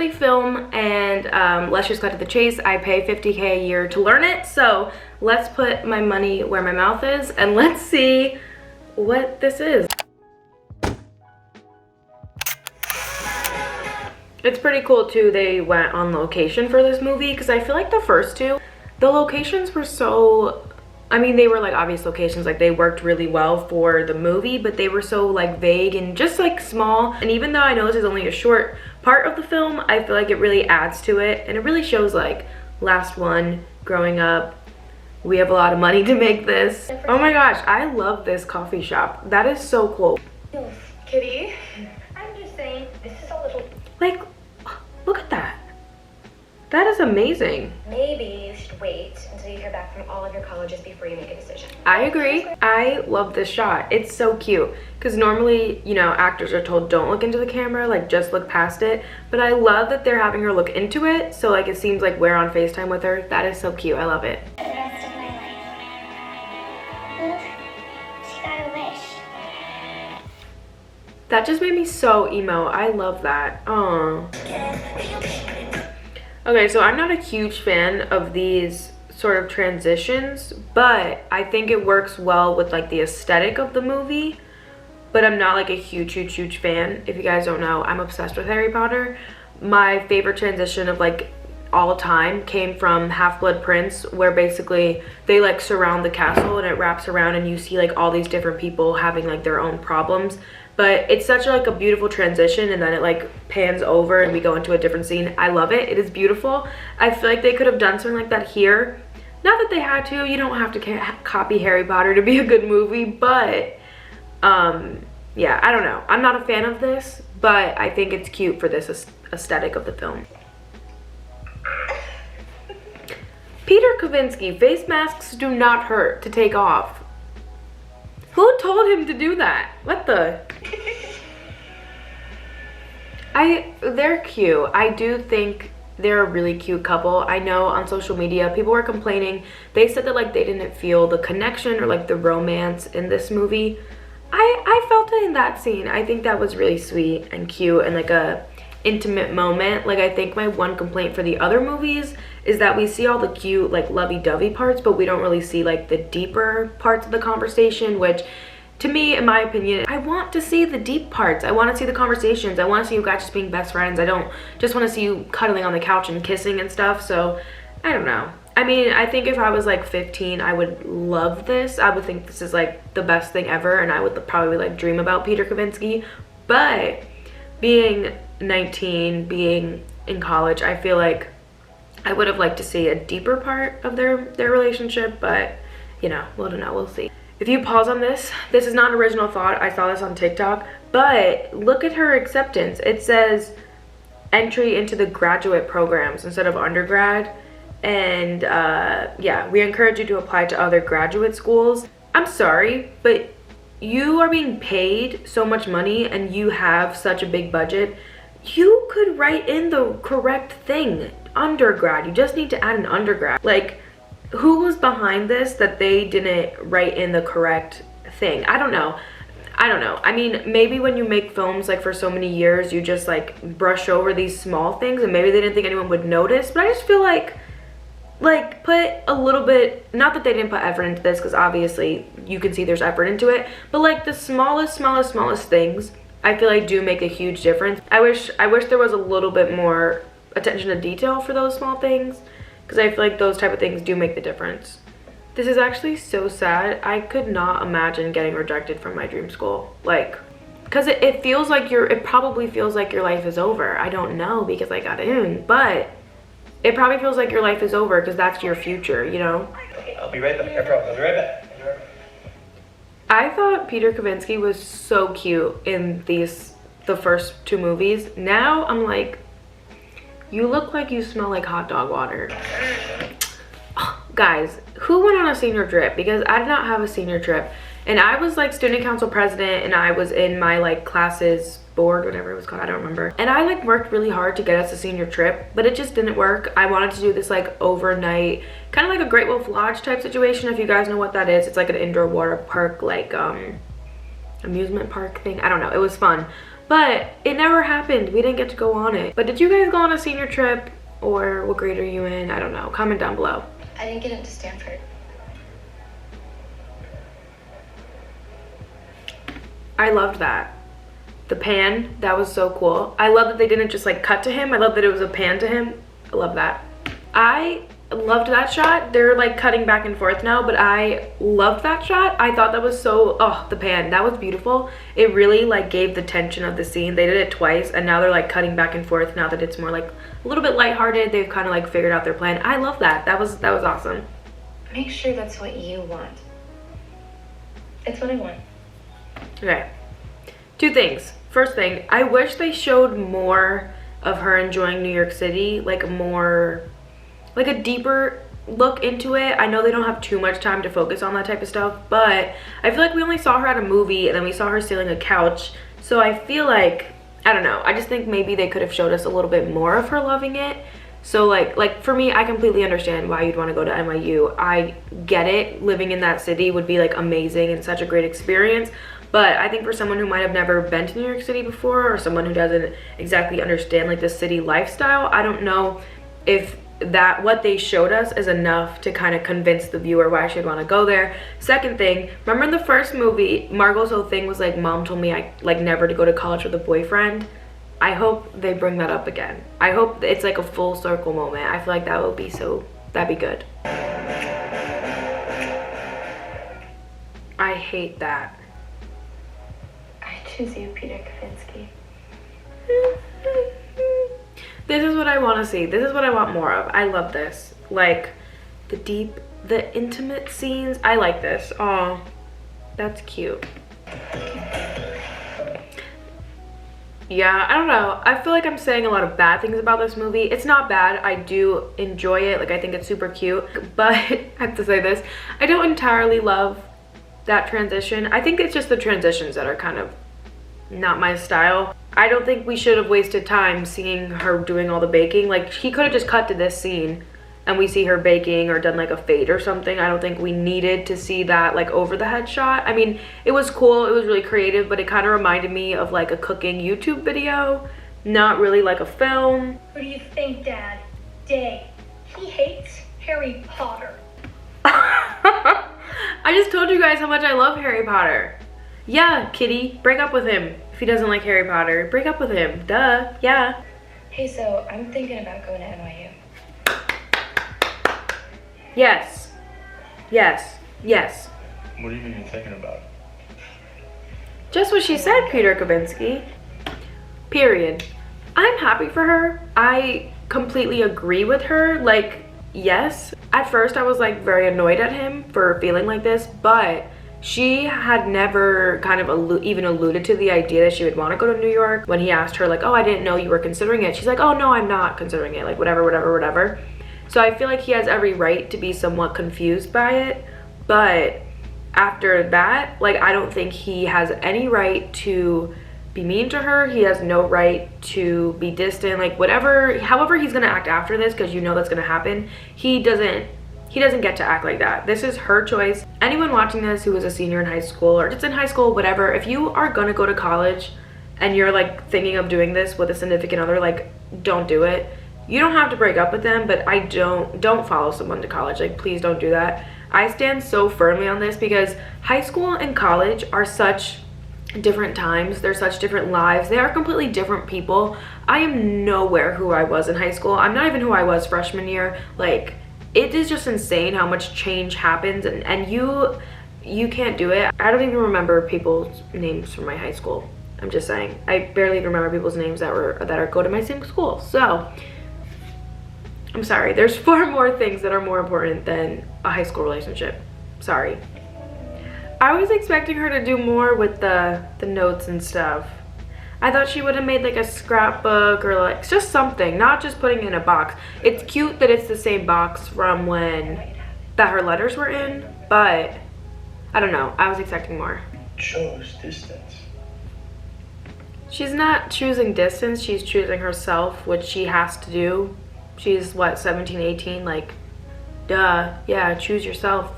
trustworthy film, and let's just cut to the chase. I pay $50K a year to learn it, so let's put my money where my mouth is and let's see what this is. It's pretty cool too, they went on location for this movie, because I feel like the first two, the locations were so, I mean, they were like obvious locations, like they worked really well for the movie, but they were so like vague and just like small. And even though I know this is only a short part of the film, I feel like it really adds to it, and it really shows like last one, growing up, we have a lot of money to make this. Oh my gosh, I love this coffee shop. That is so cool. Kitty, I'm just saying, this is a little... Like, look at that. That is amazing. Maybe you should wait until you hear back from all of your colleges before you make a decision. I agree. I love this shot. It's so cute. Because normally, you know, actors are told don't look into the camera, like just look past it. But I love that they're having her look into it. So like it seems like we're on FaceTime with her. That is so cute. I love it. The rest of my life. She got a wish. That just made me so emo. I love that. Aww. Okay, so I'm not a huge fan of these sort of transitions, but I think it works well with like the aesthetic of the movie. But I'm not like a huge fan. If you guys don't know, I'm obsessed with Harry Potter. My favorite transition of like all time came from Half-Blood Prince, where basically they like surround the castle and it wraps around and you see like all these different people having like their own problems. But it's such like a beautiful transition, and then it like pans over and we go into a different scene. I love it. It is beautiful. I feel like they could have done something like that here. Not that they had to. You don't have to copy Harry Potter to be a good movie, but yeah, I don't know. I'm not a fan of this, but I think it's cute for this aesthetic of the film. Peter Kavinsky, face masks do not hurt to take off. Who told him to do that? What the? They're cute. I do think they're a really cute couple. I know on social media people were complaining. They said that like they didn't feel the connection or like the romance in this movie. I felt it in that scene. I think that was really sweet and cute and like a intimate moment. Like I think my one complaint for the other movies is that we see all the cute like lovey-dovey parts, but we don't really see like the deeper parts of the conversation, which to me, in my opinion, I want to see the deep parts. I want to see the conversations. I want to see you guys just being best friends. I don't just want to see you cuddling on the couch and kissing and stuff. So I don't know. I mean, I think if I was like 15, I would love this. I would think this is like the best thing ever, and I would probably like dream about Peter Kavinsky. But being 19, being in college, I feel like I would have liked to see a deeper part of their relationship, but you know, we'll see. If you pause on this is not an original thought. I saw this on TikTok, but look at her acceptance. It says entry into the graduate programs instead of undergrad. And yeah, we encourage you to apply to other graduate schools. I'm sorry, but you are being paid so much money and you have such a big budget. You could write in the correct thing, undergrad. You just need to add an undergrad. Like, who was behind this that they didn't write in the correct thing? I don't know. I mean, maybe when you make films like for so many years, you just like brush over these small things and maybe they didn't think anyone would notice. But I just feel like put a little bit, not that they didn't put effort into this, because obviously you can see there's effort into it, but like the smallest things I feel like do make a huge difference. I wish there was a little bit more attention to detail for those small things, because I feel like those type of things do make the difference. This is actually so sad. I could not imagine getting rejected from my dream school. Like, because it feels like it probably feels like your life is over. I don't know because I got in, but it probably feels like your life is over because that's your future, you know? I'll be right back. I promise. I'll be right back. I thought Peter Kavinsky was so cute in the first two movies. Now I'm like, you look like you smell like hot dog water. Oh, guys, who went on a senior trip? Because I did not have a senior trip. And I was like student council president, and I was in my like classes board, whatever it was called, I don't remember. And I like worked really hard to get us a senior trip, but it just didn't work. I wanted to do this like overnight, kind of like a Great Wolf Lodge type situation, if you guys know what that is. It's like an indoor water park, like amusement park thing. I don't know, it was fun. But it never happened. We didn't get to go on it. But did you guys go on a senior trip? Or what grade are you in? I don't know. Comment down below. I didn't get into Stanford. I loved that. The pan, that was so cool. I love that they didn't just like cut to him. I love that it was a pan to him. I love that. I loved that shot. They're like cutting back and forth now, but I loved that shot. I thought that was so, oh, the pan, that was beautiful. It really like gave the tension of the scene. They did it twice, and now they're like cutting back and forth now that it's more like a little bit lighthearted. They've kind of like figured out their plan. I love that. That was awesome. Make sure that's what you want. It's what I want. Okay, 2 things. First thing, I wish they showed more of her enjoying New York City, like more, like a deeper look into it. I know they don't have too much time to focus on that type of stuff, but I feel like we only saw her at a movie and then we saw her stealing a couch. So I feel like, I don't know, I just think maybe they could have showed us a little bit more of her loving it. So like for me, I completely understand why you'd want to go to NYU. I get it. Living in that city would be like amazing and such a great experience. But I think for someone who might have never been to New York City before, or someone who doesn't exactly understand like the city lifestyle, I don't know if that what they showed us is enough to kind of convince the viewer why I should want to go there. Second thing, remember in the first movie, Margot's whole thing was like, mom told me I like never to go to college with a boyfriend. I hope they bring that up again. I hope it's like a full circle moment. I feel like that would be that'd be good. I hate that. I choose you, Peter Kavinsky. This is what I want to see. This is what I want more of. I love this. Like the intimate scenes. I like this. Oh, that's cute. Yeah, I don't know. I feel like I'm saying a lot of bad things about this movie. It's not bad. I do enjoy it. Like, I think it's super cute. But I have to say this. I don't entirely love that transition. I think it's just the transitions that are kind of not my style. I don't think we should have wasted time seeing her doing all the baking. Like, he could have just cut to this scene and we see her baking or done like a fade or something. I don't think we needed to see that like over the head shot. I mean, it was cool, it was really creative, but it kind of reminded me of like a cooking YouTube video, not really like a film. Who do you think, Dad? Day. He hates Harry Potter. I just told you guys how much I love Harry Potter. Yeah, Kitty, break up with him. If he doesn't like Harry Potter, break up with him. Duh, yeah. Hey, so I'm thinking about going to NYU. Yes. Yes. Yes. What do you mean you're thinking about? Just what she said, Peter Kavinsky. Period. I'm happy for her. I completely agree with her. Like, yes. At first, I was like very annoyed at him for feeling like this, but she had never kind of even alluded to the idea that she would want to go to New York. When he asked her like, oh, I didn't know you were considering it. She's like, oh, no, I'm not considering it. Like, whatever, whatever, whatever. So I feel like he has every right to be somewhat confused by it. But after that, like, I don't think he has any right to be mean to her. He has no right to be distant. Like, whatever, however he's gonna act after this, because you know that's gonna happen, he doesn't get to act like that. This is her choice. Anyone watching this who is a senior in high school or just in high school, whatever, if you are gonna go to college and you're like thinking of doing this with a significant other, like, don't do it. You don't have to break up with them, but I don't follow someone to college. Like, please don't do that. I stand so firmly on this because high school and college are such different times. They're such different lives. They are completely different people. I am nowhere who I was in high school. I'm not even who I was freshman year. Like, it is just insane how much change happens, and you can't do it. I don't even remember people's names from my high school. I'm just saying. I barely even remember people's names that go to my same school. So I'm sorry, there's far more things that are more important than a high school relationship. Sorry. I was expecting her to do more with the notes and stuff. I thought she would have made like a scrapbook or like just something, not just putting it in a box. It's cute that it's the same box from that her letters were in, but I don't know, I was expecting more. Chose distance. She's not choosing distance, she's choosing herself, which she has to do. She's what, 17, 18, like, duh, yeah, choose yourself.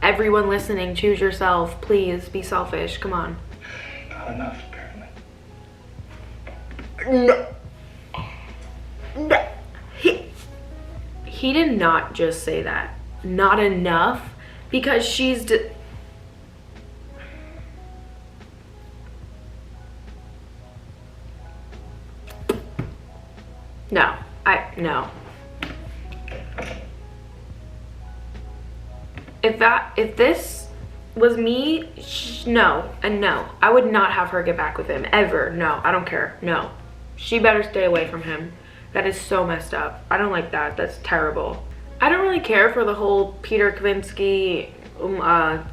Everyone listening, choose yourself. Please be selfish, come on. Not enough, apparently. No. No. He did not just say that. Not enough, because she's no. No. If this was me, no and no. I would not have her get back with him ever. No, I don't care. No, she better stay away from him. That is so messed up. I don't like that. That's terrible. I don't really care for the whole Peter Kavinsky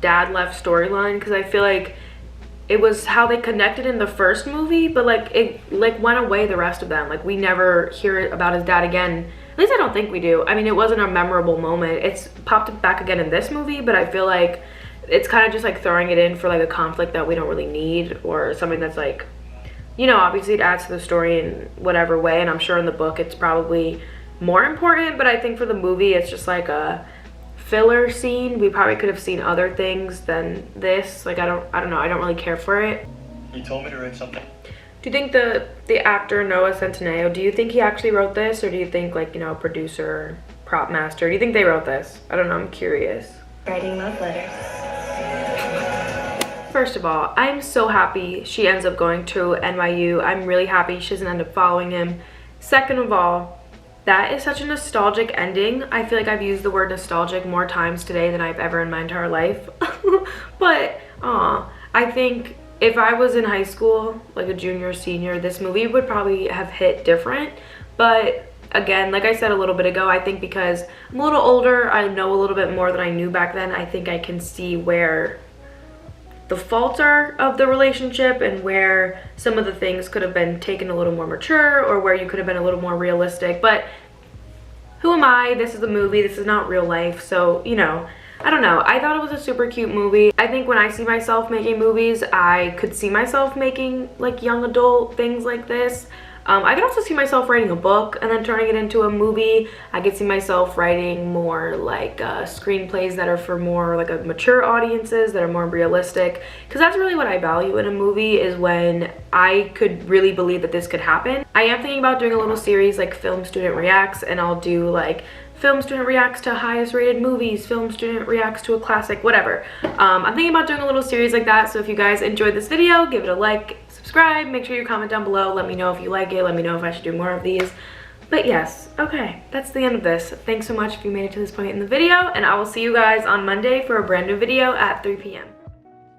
dad left storyline, because I feel like it was how they connected in the first movie, but like it like went away the rest of them. Like we never hear about his dad again. At least I don't think we do. I mean, it wasn't a memorable moment. It's popped back again in this movie, but I feel like it's kind of just like throwing it in for like a conflict that we don't really need, or something that's like, you know, obviously it adds to the story in whatever way, and I'm sure in the book it's probably more important, but I think for the movie it's just like a filler scene. We probably could have seen other things than this. Like I don't know, I don't really care for it. You told me to write something. Do you think the actor Noah Centineo, do you think he actually wrote this, or do you think, like, you know, producer, prop master, do you think they wrote this? I don't know, I'm curious. Writing love letters. First of all, I'm so happy she ends up going to NYU. I'm really happy she doesn't end up following him. Second of all, that is such a nostalgic ending. I feel like I've used the word nostalgic more times today than I've ever in my entire life. But I think if I was in high school, like a junior or senior, this movie would probably have hit different. But again, like I said a little bit ago, I think because I'm a little older, I know a little bit more than I knew back then. I think I can see where the faults are of the relationship, and where some of the things could have been taken a little more mature, or where you could have been a little more realistic. But who am I? This is a movie. This is not real life. So, you know, I don't know. I thought it was a super cute movie. I think when I see myself making movies, I could see myself making like young adult things like this. I could also see myself writing a book and then turning it into a movie. I could see myself writing more like screenplays that are for more like a mature audiences, that are more realistic, because that's really what I value in a movie, is when I could really believe that this could happen. I am thinking about doing a little series like Film Student Reacts, and I'll do like film student reacts to highest rated movies, film student reacts to a classic, whatever. I'm thinking about doing a little series like that. So if you guys enjoyed this video, give it a like, subscribe, make sure you comment down below, let me know if you like it, let me know if I should do more of these. But yes, okay, that's the end of this. Thanks so much if you made it to this point in the video, and I will see you guys on Monday for a brand new video at 3 p.m.